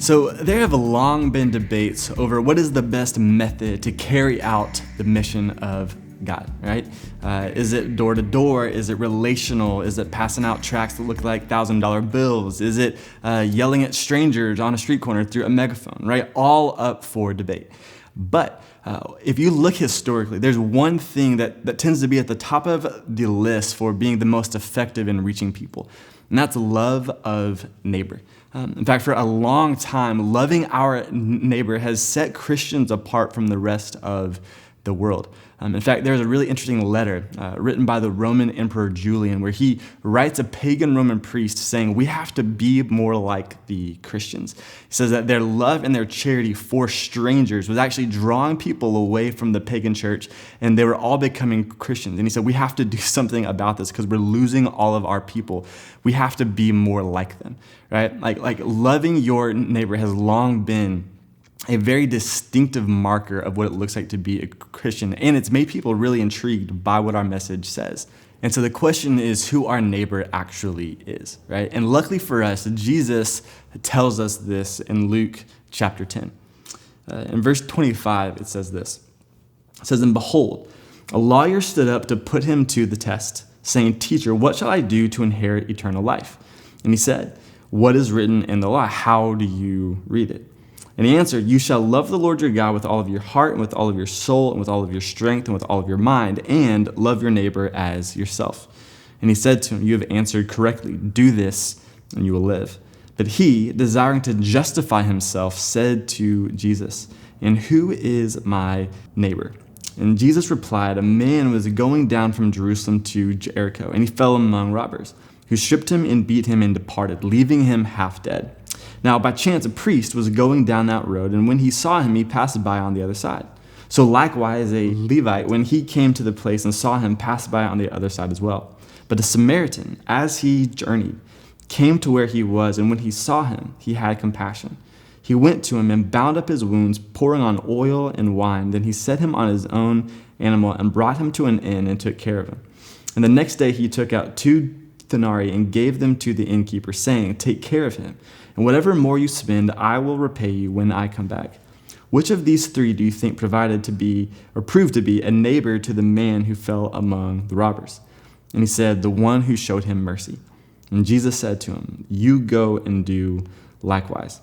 So there have long been debates over what is the best method to carry out the mission of God, right? Is it door to door? Is it relational? Is it passing out tracts that look like $1,000 bills? Is it yelling at strangers on a street corner through a megaphone, right? All up for debate. But if you look historically, there's one thing that tends to be at the top of the list for being the most effective in reaching people, and that's love of neighbor. In fact, for a long time, loving our neighbor has set Christians apart from the rest of the world. In fact, there's a really interesting letter written by the Roman Emperor Julian where he writes a pagan Roman priest saying we have to be more like the Christians. He says that their love and their charity for strangers was actually drawing people away from the pagan church, and they were all becoming Christians. And he said we have to do something about this because we're losing all of our people. We have to be more like them, right? Like loving your neighbor has long been a very distinctive marker of what it looks like to be a Christian. And it's made people really intrigued by what our message says. And so the question is who our neighbor actually is, right? And luckily for us, Jesus tells us this in Luke chapter 10. In verse 25, it says this. It says, "And behold, a lawyer stood up to put him to the test, saying, 'Teacher, what shall I do to inherit eternal life?' And he said, 'What is written in the law? How do you read it?' And he answered, 'You shall love the Lord your God with all of your heart and with all of your soul and with all of your strength and with all of your mind, and love your neighbor as yourself.' And he said to him, 'You have answered correctly. Do this and you will live.' But he, desiring to justify himself, said to Jesus, 'And who is my neighbor?' And Jesus replied, 'A man was going down from Jerusalem to Jericho, and he fell among robbers, who stripped him and beat him and departed, leaving him half dead. Now, by chance, a priest was going down that road, and when he saw him, he passed by on the other side. So likewise, a Levite, when he came to the place and saw him, passed by on the other side as well. But a Samaritan, as he journeyed, came to where he was, and when he saw him, he had compassion. He went to him and bound up his wounds, pouring on oil and wine. Then he set him on his own animal and brought him to an inn and took care of him. And the next day he took out 2 denarii and gave them to the innkeeper, saying, 'Take care of him, and whatever more you spend, I will repay you when I come back.' Which of these 3 do you think proved to be a neighbor to the man who fell among the robbers?" And he said, "The one who showed him mercy." And Jesus said to him, "You go and do likewise."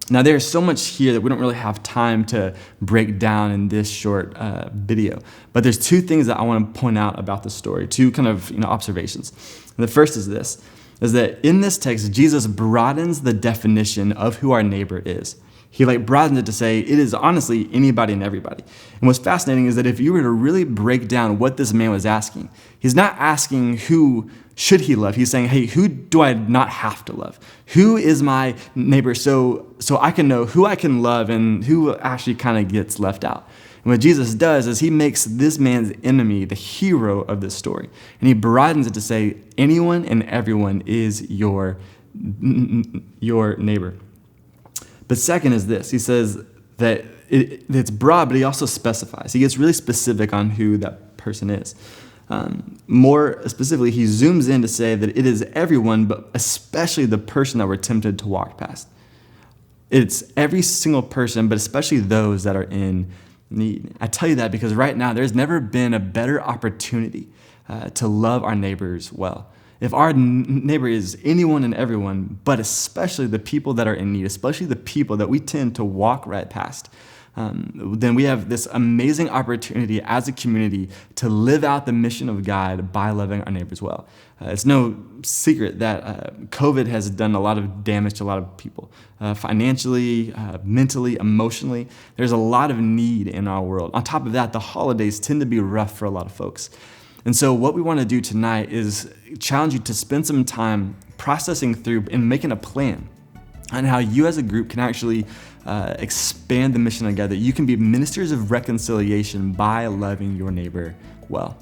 Now, there's so much here that we don't really have time to break down in this short video. But there's 2 things that I want to point out about the story, 2 kind of observations. And the first is this, is that in this text, Jesus broadens the definition of who our neighbor is. He broadens it to say it is honestly anybody and everybody. And what's fascinating is that if you were to really break down what this man was asking, he's not asking who should he love. He's saying, hey, who do I not have to love? Who is my neighbor so I can know who I can love and who actually kind of gets left out. And what Jesus does is he makes this man's enemy the hero of this story. And he broadens it to say anyone and everyone is your neighbor. But second is this. He says that it's broad, but he also specifies. He gets really specific on who that person is. More specifically, he zooms in to say that it is everyone, but especially the person that we're tempted to walk past. It's every single person, but especially those that are in need. I tell you that because right now there's never been a better opportunity to love our neighbors well. If our neighbor is anyone and everyone, but especially the people that are in need, especially the people that we tend to walk right past, then we have this amazing opportunity as a community to live out the mission of God by loving our neighbors well. It's no secret that COVID has done a lot of damage to a lot of people, financially, mentally, emotionally. There's a lot of need in our world. On top of that, the holidays tend to be rough for a lot of folks. And so what we want to do tonight is challenge you to spend some time processing through and making a plan on how you as a group can actually expand the mission together. You can be ministers of reconciliation by loving your neighbor well.